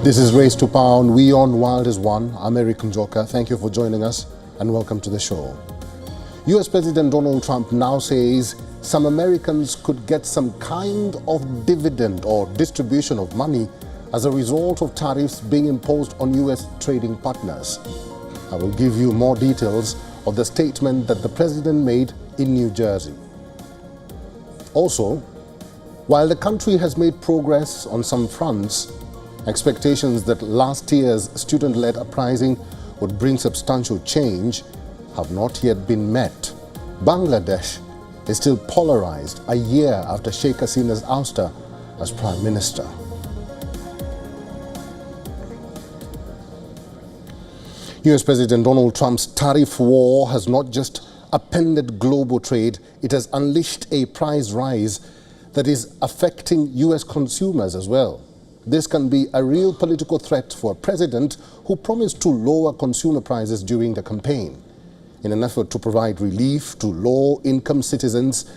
This is Race to Pound. WION The World is one. I'm Eric Njoka. Thank you for joining us and welcome to the show. US President Donald Trump now says some Americans could get some kind of dividend or distribution of money as a result of tariffs being imposed on US trading partners. I will give you more details of the statement that the president made in New Jersey. Also, while the country has made progress on some fronts, expectations that last year's student-led uprising would bring substantial change have not yet been met. Bangladesh is still polarized a year after Sheikh Hasina's ouster as Prime Minister. US President Donald Trump's tariff war has not just upended global trade, it has unleashed a price rise that is affecting US consumers as well. This can be a real political threat for a president who promised to lower consumer prices during the campaign. In an effort to provide relief to low-income citizens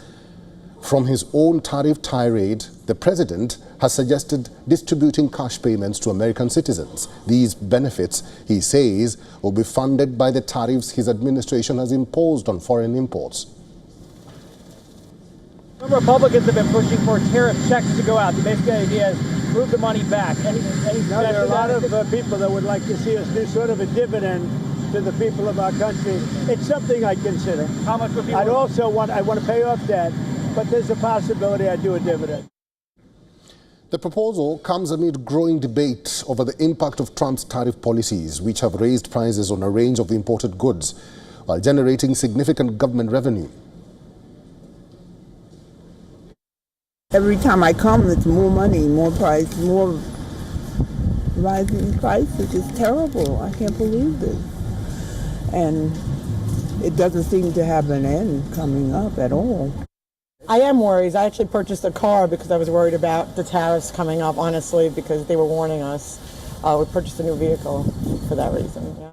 from his own tariff tirade, the president has suggested distributing cash payments to American citizens. These benefits, he says, will be funded by the tariffs his administration has imposed on foreign imports. Some Republicans have been pushing for tariff checks to go out. The basic idea is move the money back. Now, there are a lot of people that would like to see us do sort of a dividend to the people of our country. It's something I'd consider. How much would be? I want to pay off debt, but there's a possibility I'd do a dividend. The proposal comes amid growing debate over the impact of Trump's tariff policies, which have raised prices on a range of imported goods while generating significant government revenue. Every time I come, it's more money, more price, more rising prices. It's terrible. I can't believe this. And it doesn't seem to have an end coming up at all. I am worried. I actually purchased a car because I was worried about the tariffs coming up, honestly, because they were warning us. We purchased a new vehicle for that reason. Yeah.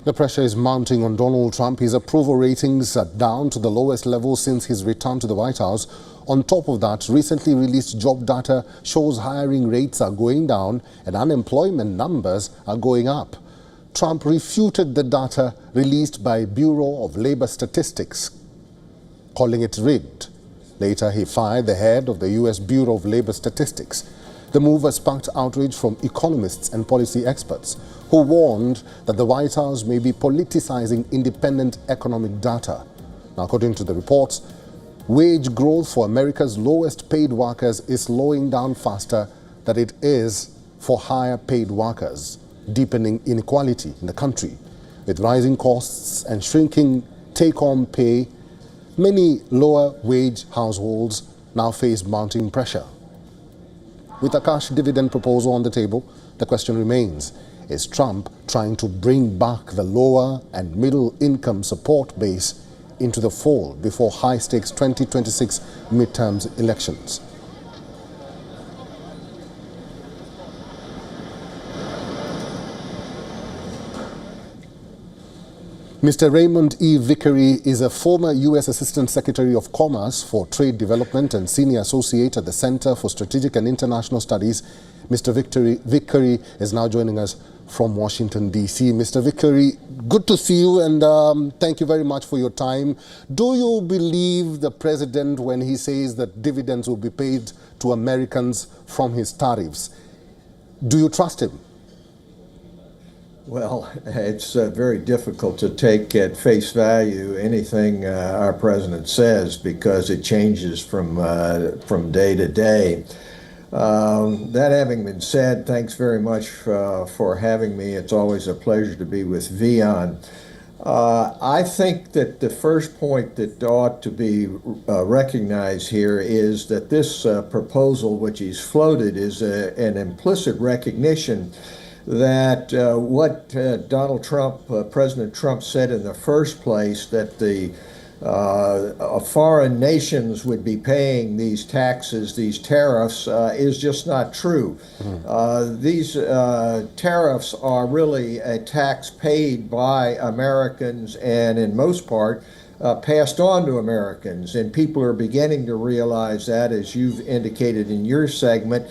The pressure is mounting on Donald Trump. His approval ratings are down to the lowest level since his return to the White House. On top of that, recently released job data shows hiring rates are going down and unemployment numbers are going up. Trump refuted the data released by Bureau of Labor Statistics, calling it rigged. Later, he fired the head of the U.S. Bureau of Labor Statistics. The move has sparked outrage from economists and policy experts who warned that the White House may be politicizing independent economic data. Now, according to the reports, wage growth for America's lowest paid workers is slowing down faster than it is for higher paid workers, deepening inequality in the country. With rising costs and shrinking take-home pay, many lower wage households now face mounting pressure. With a cash dividend proposal on the table, the question remains, is Trump trying to bring back the lower and middle income support base into the fold before high-stakes 2026 midterms elections? Mr. Raymond E. Vickery is a former U.S. Assistant Secretary of Commerce for Trade Development and Senior Associate at the Center for Strategic and International Studies. Mr. Vickery is now joining us from Washington, D.C. Mr. Vickery, good to see you, and thank you very much for your time. Do you believe the president when he says that dividends will be paid to Americans from his tariffs? Do you trust him? Well, it's very difficult to take at face value anything our president says because it changes from day to day. That having been said, thanks very much for having me. It's always a pleasure to be with WION. I think that the first point that ought to be recognized here is that this proposal, which he's floated, is an implicit recognition that what Donald Trump, President Trump said in the first place, that the foreign nations would be paying these taxes, these tariffs, is just not true. These tariffs are really a tax paid by Americans and in most part passed on to Americans. And people are beginning to realize that, as you've indicated in your segment.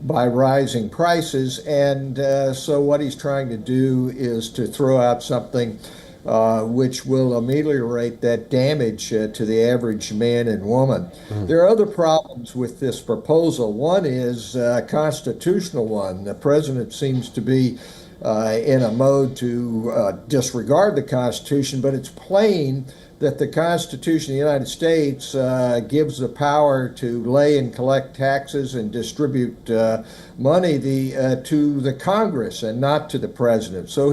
by rising prices. And so what he's trying to do is to throw out something which will ameliorate that damage to the average man and woman. There are other problems with this proposal. One is a constitutional one. The president seems to be in a mode to disregard the Constitution, but it's plain that the Constitution of the United States gives the power to lay and collect taxes and distribute money to the Congress and not to the president. So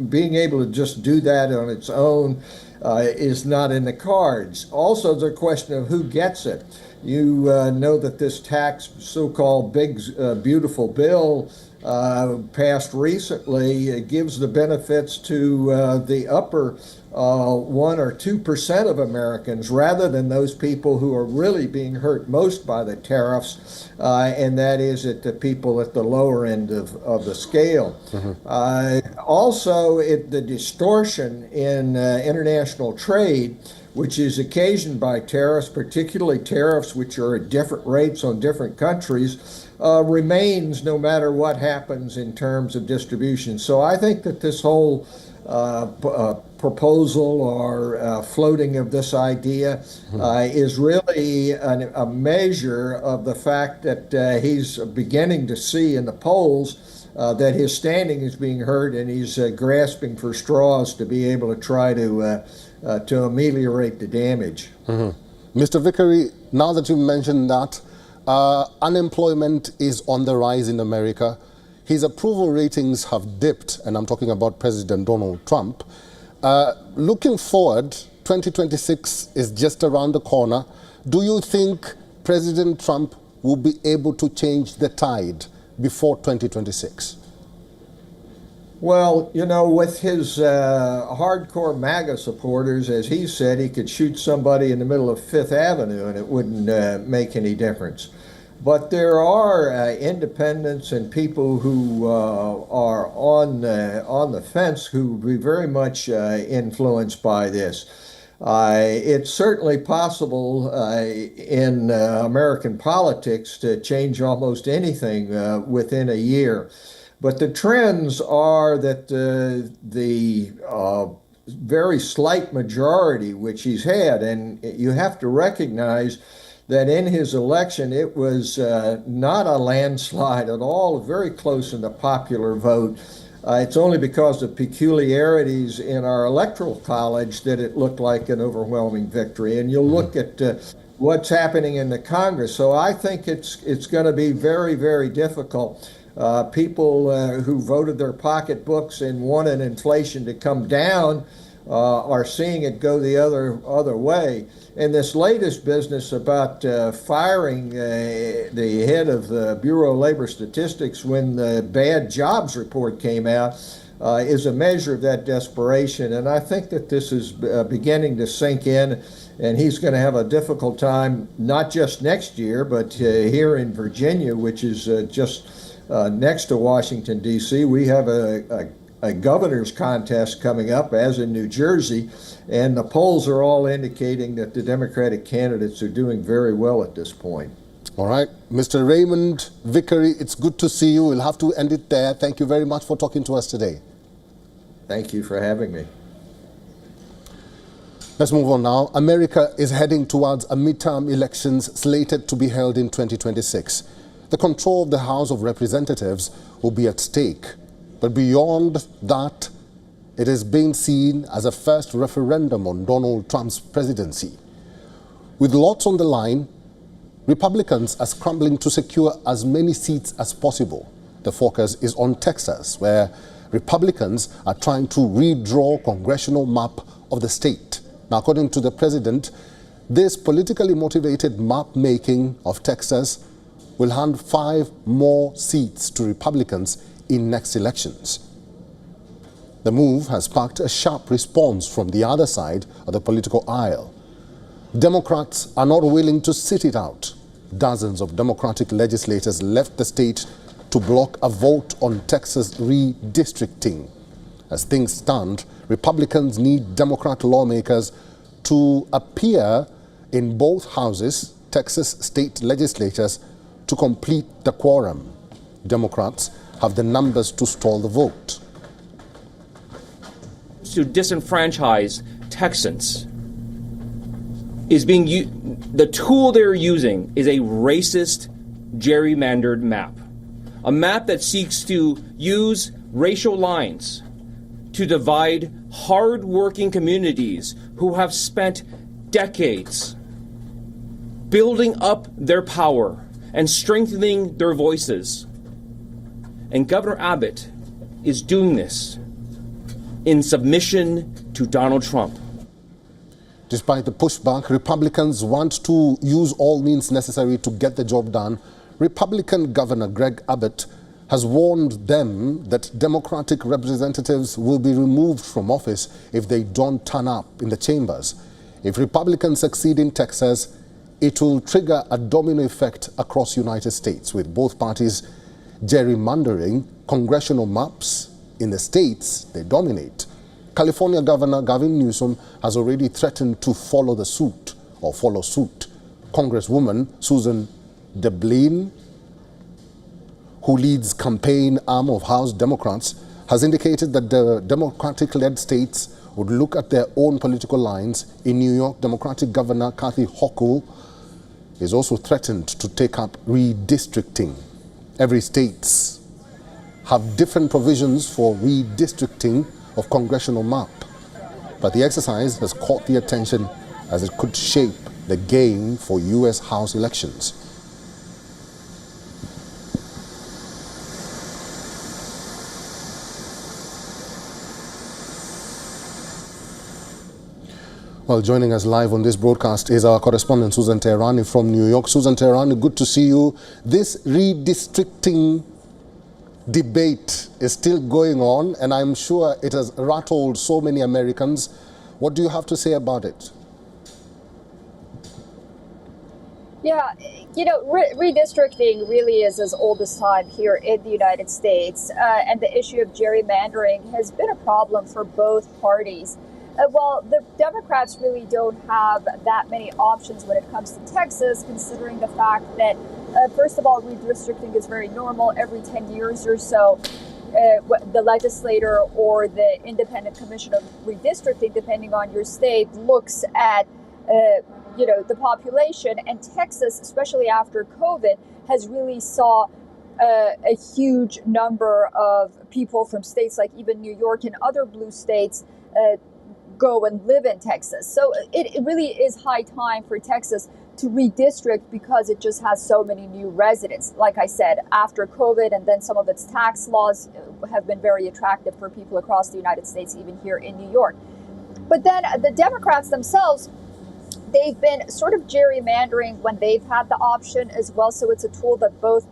being able to just do that on its own is not in the cards. Also, the question of who gets it. You know that this tax, so-called big, beautiful bill, passed recently, gives the benefits to the upper 1 or 2% of Americans, rather than those people who are really being hurt most by the tariffs, and that is at the people at the lower end of the scale. Also, the distortion in international trade, which is occasioned by tariffs, particularly tariffs which are at different rates on different countries, remains no matter what happens in terms of distribution. So I think that this whole proposal or floating of this idea is really a measure of the fact that he's beginning to see in the polls that his standing is being hurt, and he's grasping for straws to be able to try to ameliorate the damage. Mr. Vickery, now that you mentioned that, unemployment is on the rise in America. His approval ratings have dipped, and I'm talking about President Donald Trump. Looking forward, 2026 is just around the corner. Do you think President Trump will be able to change the tide before 2026? Well, you know, with his hardcore MAGA supporters, as he said, he could shoot somebody in the middle of Fifth Avenue and it wouldn't make any difference. But there are independents and people who are on the fence who will be very much influenced by this. It's certainly possible in American politics to change almost anything within a year. But the trends are that the very slight majority which he's had, and you have to recognize that in his election it was not a landslide at all, very close in the popular vote. It's only because of peculiarities in our electoral college that it looked like an overwhelming victory. And you'll look at what's happening in the Congress. So I think it's going to be very, very difficult. People who voted their pocketbooks and wanted inflation to come down are seeing it go the other way. And this latest business about firing the head of the Bureau of Labor Statistics when the bad jobs report came out is a measure of that desperation. And I think that this is beginning to sink in, and he's going to have a difficult time, not just next year, but here in Virginia, which is just next to Washington, D.C. We have a governor's contest coming up, as in New Jersey, and the polls are all indicating that the Democratic candidates are doing very well at this point. All right. Mr. Raymond Vickery, it's good to see you. We'll have to end it there. Thank you very much for talking to us today. Thank you for having me. Let's move on now. America is heading towards a midterm elections slated to be held in 2026. The control of the House of Representatives will be at stake. But beyond that, it is being seen as a first referendum on Donald Trump's presidency. With lots on the line, Republicans are scrambling to secure as many seats as possible. The focus is on Texas, where Republicans are trying to redraw congressional map of the state. Now, according to the president, this politically motivated map making of Texas will hand 5 more seats to Republicans in next elections. The move has sparked a sharp response from the other side of the political aisle. Democrats are not willing to sit it out. Dozens of Democratic legislators left the state to block a vote on Texas redistricting. As things stand, Republicans need Democrat lawmakers to appear in both houses, Texas state legislators, to complete the quorum. Democrats have the numbers to stall the vote. To disenfranchise Texans is the tool they're using is a racist, gerrymandered map. A map that seeks to use racial lines to divide hard-working communities who have spent decades building up their power and strengthening their voices. And Governor Abbott is doing this in submission to Donald Trump. Despite the pushback, Republicans want to use all means necessary to get the job done. Republican Governor Greg Abbott has warned them that Democratic representatives will be removed from office if they don't turn up in the chambers. If Republicans succeed in Texas, it will trigger a domino effect across the United States, with both parties gerrymandering congressional maps in the states they dominate. California Governor Gavin Newsom has already threatened to follow suit. Congresswoman Susan DeBlayne, who leads campaign arm of House Democrats, has indicated that the Democratic-led states would look at their own political lines. In New York, Democratic Governor Kathy Hochul is also threatened to take up redistricting. Every states have different provisions for redistricting of congressional map, but the exercise has caught the attention as it could shape the game for U.S. House elections. Well, joining us live on this broadcast is our correspondent Susan Trani from New York. Susan Trani, good to see you. This redistricting debate is still going on, and I'm sure it has rattled so many Americans. What do you have to say about it? Yeah, you know, redistricting really is as old as time here in the United States, and the issue of gerrymandering has been a problem for both parties. Well, the Democrats really don't have that many options when it comes to Texas, considering the fact that, first of all, redistricting is very normal. Every 10 years or so, the legislator or the Independent Commission of Redistricting, depending on your state, looks at the population. And Texas, especially after COVID, has really saw a huge number of people from states like even New York and other blue states go and live in Texas. So it really is high time for Texas to redistrict because it just has so many new residents. Like I said, after COVID, and then some of its tax laws have been very attractive for people across the United States, even here in New York. But then the Democrats themselves, they've been sort of gerrymandering when they've had the option as well. So it's a tool that both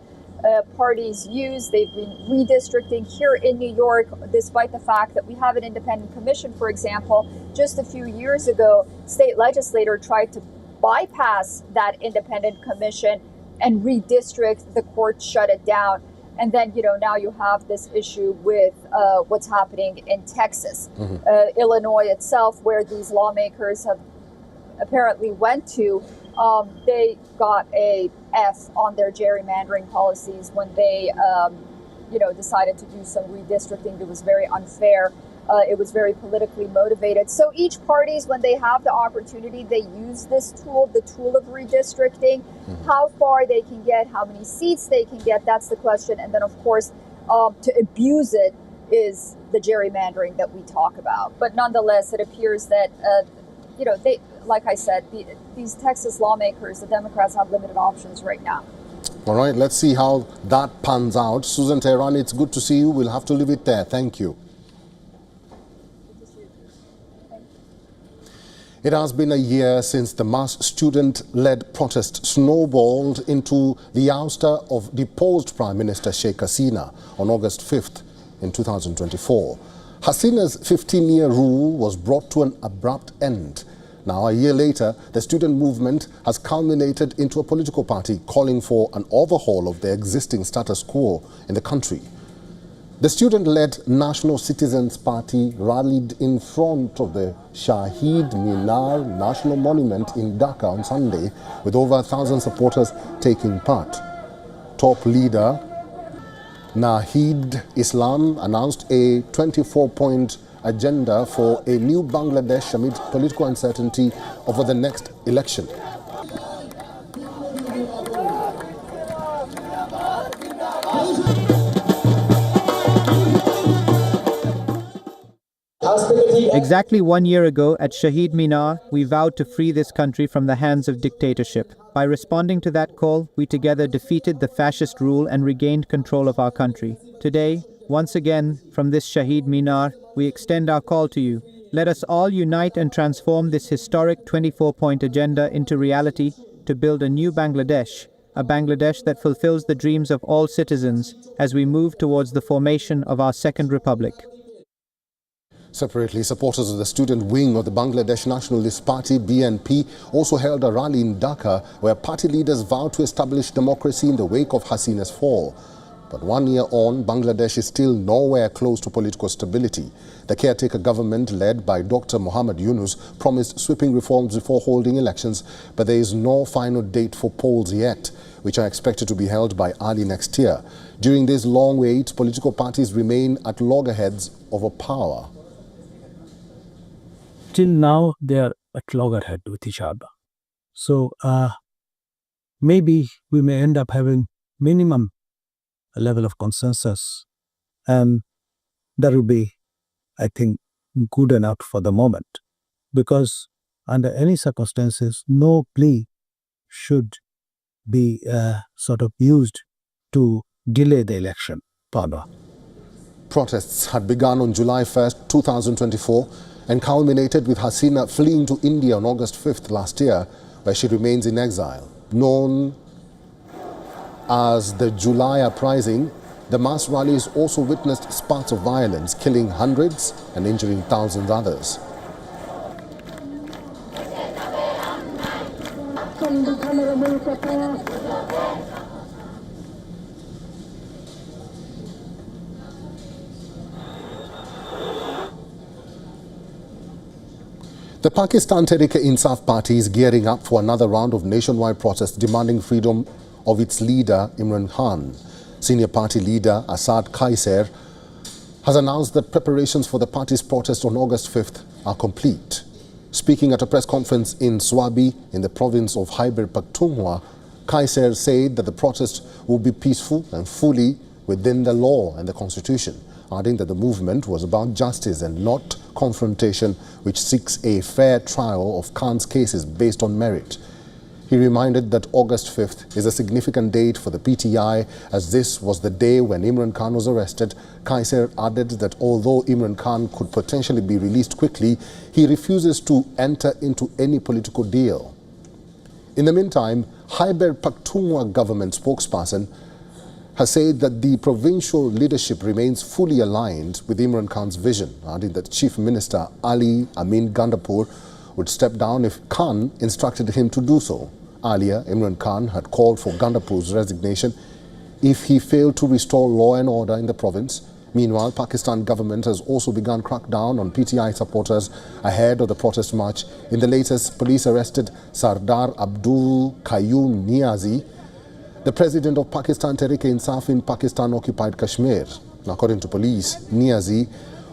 parties use. They've been redistricting here in New York, despite the fact that we have an independent commission. For example, just a few years ago, state legislator tried to bypass that independent commission and redistrict. The court shut it down. And then, now you have this issue with what's happening in Texas. Illinois itself, where these lawmakers have apparently went to, they got a F on their gerrymandering policies when they, decided to do some redistricting. It was very unfair. It was very politically motivated. So each parties, when they have the opportunity, they use this tool, the tool of redistricting. How far they can get, how many seats they can get, that's the question. And then, of course, to abuse it is the gerrymandering that we talk about. But nonetheless, it appears that, they, like I said, these Texas lawmakers, the Democrats, have limited options right now. All right, let's see how that pans out. Susan Trani, it's good to see you. We'll have to leave it there. Thank you. It has been a year since the mass student-led protest snowballed into the ouster of deposed Prime Minister Sheikh Hasina on August 5th in 2024. Hasina's 15-year rule was brought to an abrupt end. Now, a year later, the student movement has culminated into a political party calling for an overhaul of the existing status quo in the country. The student-led National Citizens Party rallied in front of the Shahid Minar National Monument in Dhaka on Sunday, with over 1,000 supporters taking part. top leader Nahid Islam announced a 24-point agenda for a new Bangladesh amid political uncertainty over the next election. Exactly 1 year ago at Shahid Minar, we vowed to free this country from the hands of dictatorship. By responding to that call, we together defeated the fascist rule and regained control of our country. Today, once again, from this Shahid Minar, we extend our call to you. Let us all unite and transform this historic 24-point agenda into reality to build a new Bangladesh, a Bangladesh that fulfills the dreams of all citizens as we move towards the formation of our second republic. Separately, supporters of the student wing of the Bangladesh Nationalist Party, BNP, also held a rally in Dhaka where party leaders vowed to establish democracy in the wake of Hasina's fall. But 1 year on, Bangladesh is still nowhere close to political stability. The caretaker government, led by Dr. Muhammad Yunus, promised sweeping reforms before holding elections, but there is no final date for polls yet, which are expected to be held by early next year. During this long wait, political parties remain at loggerheads over power. Till now, they are at loggerhead with each other. So maybe we may end up having minimum level of consensus, and that will be, I think, good enough for the moment, because under any circumstances, no plea should be sort of used to delay the election further. Protests had begun on July 1st, 2024, and culminated with Hasina fleeing to India on August 5th last year, where she remains in exile. Known as the July Uprising, the mass rallies also witnessed spurts of violence, killing hundreds and injuring thousands others. The Pakistan Tehreek-e-Insaf party is gearing up for another round of nationwide protests demanding freedom of its leader Imran Khan. Senior party leader Asad Kaiser has announced that preparations for the party's protest on August 5th are complete. Speaking at a press conference in Swabi in the province of Khyber Pakhtunkhwa, Kaiser said that the protest will be peaceful and fully within the law and the constitution, adding that the movement was about justice and not confrontation, which seeks a fair trial of Khan's cases based on merit. He reminded that August 5th is a significant date for the PTI, as this was the day when Imran Khan was arrested. Kaiser added that although Imran Khan could potentially be released quickly, he refuses to enter into any political deal. In the meantime, Khyber Pakhtunkhwa government spokesperson has said that the provincial leadership remains fully aligned with Imran Khan's vision, adding that Chief Minister Ali Amin Gandapur would step down if Khan instructed him to do so. Earlier, Imran Khan had called for Gandapur's resignation if he failed to restore law and order in the province. Meanwhile, Pakistan government has also begun crackdown on PTI supporters ahead of the protest march. In the latest, police arrested Sardar Abdul Qayyum Niazi, the president of Pakistan Tehreek-e-Insaf in Pakistan-occupied Kashmir. According to police, Niazi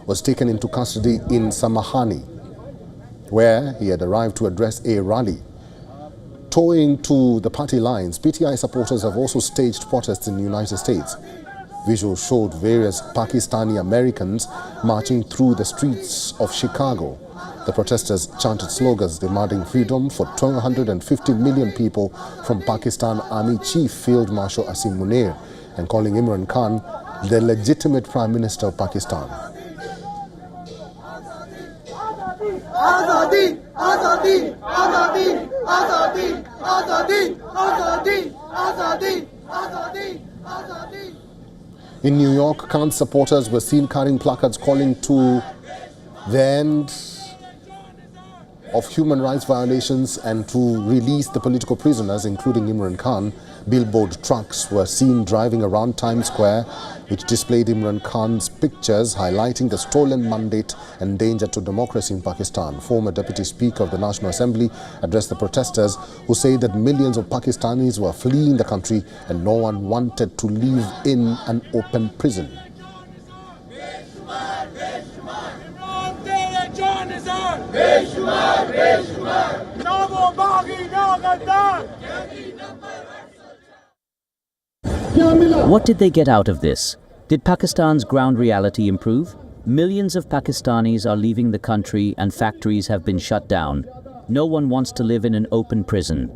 was taken into custody in Samahani, where he had arrived to address a rally. Towing to the party lines, PTI supporters have also staged protests in the United States. Visuals showed various Pakistani Americans marching through the streets of Chicago. The protesters chanted slogans demanding freedom for 250 million people from Pakistan Army Chief Field Marshal Asim Munir and calling Imran Khan the legitimate Prime Minister of Pakistan. Azadi, Azadi, Azadi, Azadi, Azadi, Azadi, Azadi, Azadi, Azadi. In New York, Khan's supporters were seen carrying placards calling to the end of human rights violations and to release the political prisoners, including Imran Khan, billboard trucks were seen driving around Times Square, which displayed Imran Khan's pictures highlighting the stolen mandate and danger to democracy in Pakistan. Former Deputy Speaker of the National Assembly addressed the protesters, who say that millions of Pakistanis were fleeing the country and no one wanted to live in an open prison. What did they get out of this? Did Pakistan's ground reality improve? Millions of Pakistanis are leaving the country and factories have been shut down. No one wants to live in an open prison.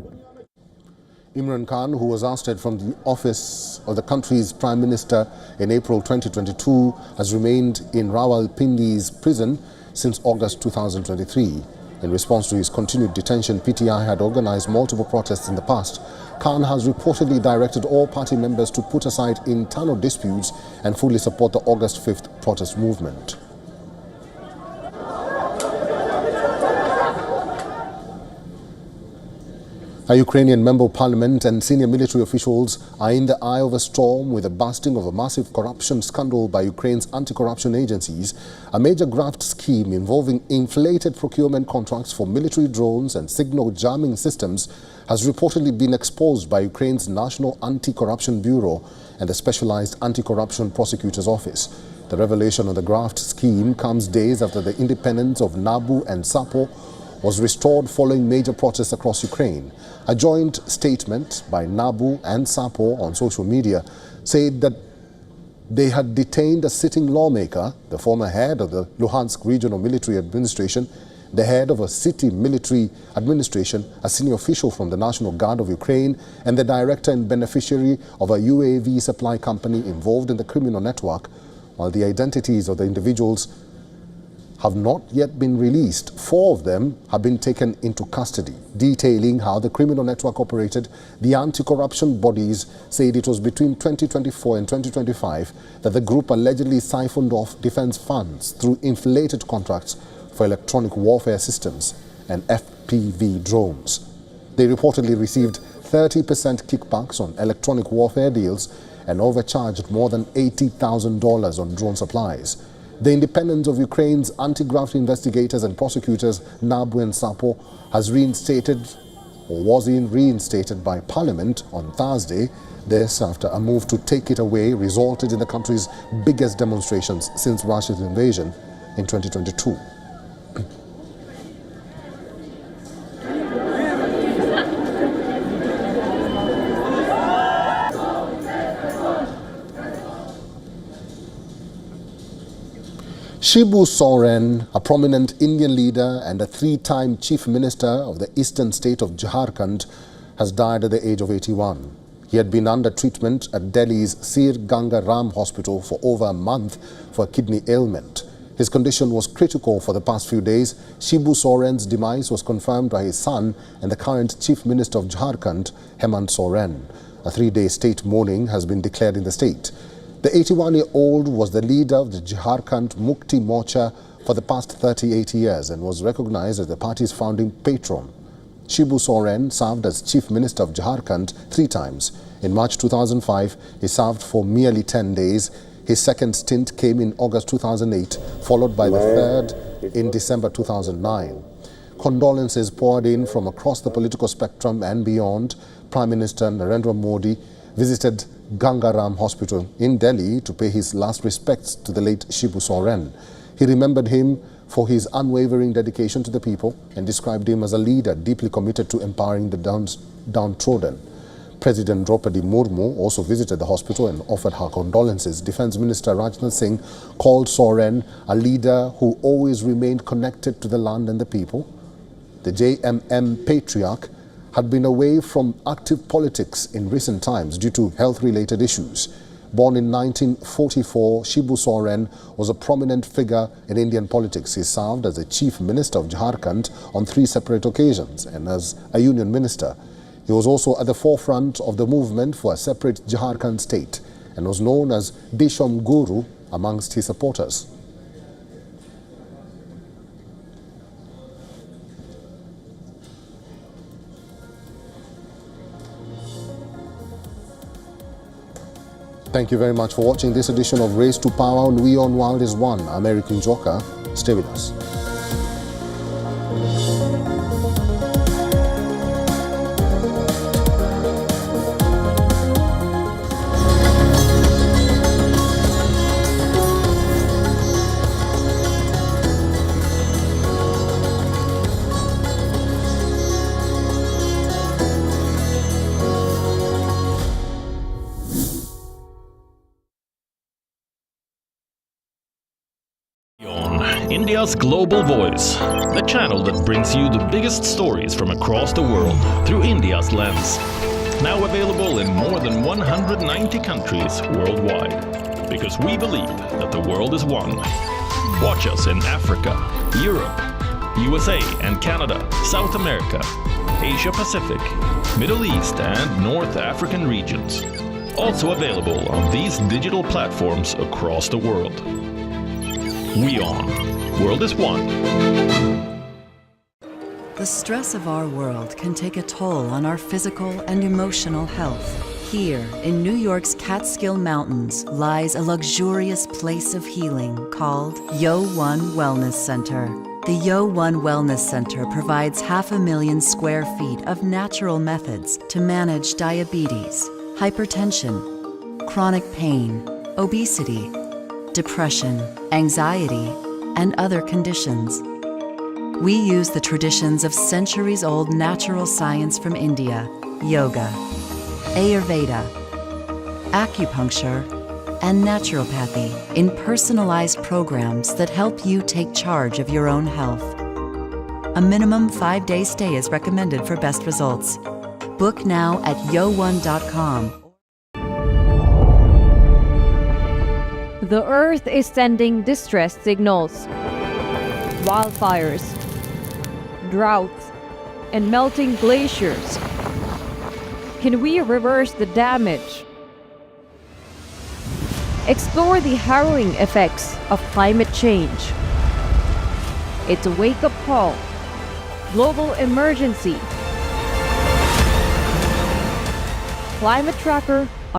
Imran Khan, who was ousted from the office of the country's Prime Minister in April 2022, has remained in Rawalpindi's prison since August 2023. In response to his continued detention, PTI had organized multiple protests in the past. Khan has reportedly directed all party members to put aside internal disputes and fully support the August 5th protest movement. A Ukrainian member of parliament and senior military officials are in the eye of a storm with the busting of a massive corruption scandal by Ukraine's anti-corruption agencies. A major graft scheme involving inflated procurement contracts for military drones and signal jamming systems has reportedly been exposed by Ukraine's National Anti-Corruption Bureau and the Specialized Anti-Corruption Prosecutor's Office. The revelation of the graft scheme comes days after the independence of Nabu and Sapo was restored following major protests across Ukraine. A joint statement by Nabu and Sapo on social media said that they had detained a sitting lawmaker, the former head of the Luhansk Regional Military Administration, the head of a city military administration, a senior official from the National Guard of Ukraine, and the director and beneficiary of a UAV supply company involved in the criminal network. While the identities of the individuals have not yet been released, 4 of them have been taken into custody. Detailing how the criminal network operated, the anti-corruption bodies said it was between 2024 and 2025 that the group allegedly siphoned off defense funds through inflated contracts for electronic warfare systems and FPV drones. They reportedly received 30% kickbacks on electronic warfare deals and overcharged more than $80,000 on drone supplies. The independence of Ukraine's anti-graft investigators and prosecutors, Nabu and Sapo, was reinstated by Parliament on Thursday. This, after a move to take it away, resulted in the country's biggest demonstrations since Russia's invasion in 2022. Shibu Soren, a prominent Indian leader and a 3-time chief minister of the eastern state of Jharkhand, has died at the age of 81. He had been under treatment at Delhi's Sir Ganga Ram Hospital for over a month for a kidney ailment. His condition was critical for the past few days. Shibu Soren's demise was confirmed by his son and the current chief minister of Jharkhand, Hemant Soren. A 3-day state mourning has been declared in the state. The 81-year-old was the leader of the Jharkhand Mukti Morcha for the past 38 years and was recognized as the party's founding patron. Shibu Soren served as chief minister of Jharkhand 3 times. In March 2005, he served for merely 10 days. His second stint came in August 2008, followed by the third in December 2009. Condolences poured in from across the political spectrum and beyond. Prime Minister Narendra Modi visited Gangaram Hospital in Delhi to pay his last respects to the late Shibu Soren. He remembered him for his unwavering dedication to the people and described him as a leader deeply committed to empowering the downtrodden. President Draupadi Murmu also visited the hospital and offered her condolences. Defense Minister Rajnath Singh called Soren a leader who always remained connected to the land and the people. The JMM patriarch had been away from active politics in recent times due to health-related issues. Born in 1944, Shibu Soren was a prominent figure in Indian politics. He served as the chief minister of Jharkhand on 3 separate occasions and as a union minister. He was also at the forefront of the movement for a separate Jharkhand state and was known as Desham Guru amongst his supporters. Thank you very much for watching this edition of Race to Power on WION World is One. American Joker. Stay with us. India's Global Voice, the channel that brings you the biggest stories from across the world through India's lens. Now available in more than 190 countries worldwide. Because we believe that the world is one. Watch us in Africa, Europe, USA and Canada, South America, Asia Pacific, Middle East and North African regions. Also available on these digital platforms across the world. WION. World is one. The stress of our world can take a toll on our physical and emotional health. Here, in New York's Catskill Mountains, lies a luxurious place of healing called WION Wellness Center. The WION Wellness Center provides 500,000 square feet of natural methods to manage diabetes, hypertension, chronic pain, obesity, depression, anxiety, and other conditions. We use the traditions of centuries-old natural science from India, yoga, Ayurveda, acupuncture, and naturopathy in personalized programs that help you take charge of your own health. A minimum 5-day stay is recommended for best results. Book now at yo1.com. The Earth is sending distress signals. Wildfires, droughts, and melting glaciers. Can we reverse the damage? Explore the harrowing effects of climate change. It's a wake-up call. Global emergency. Climate Tracker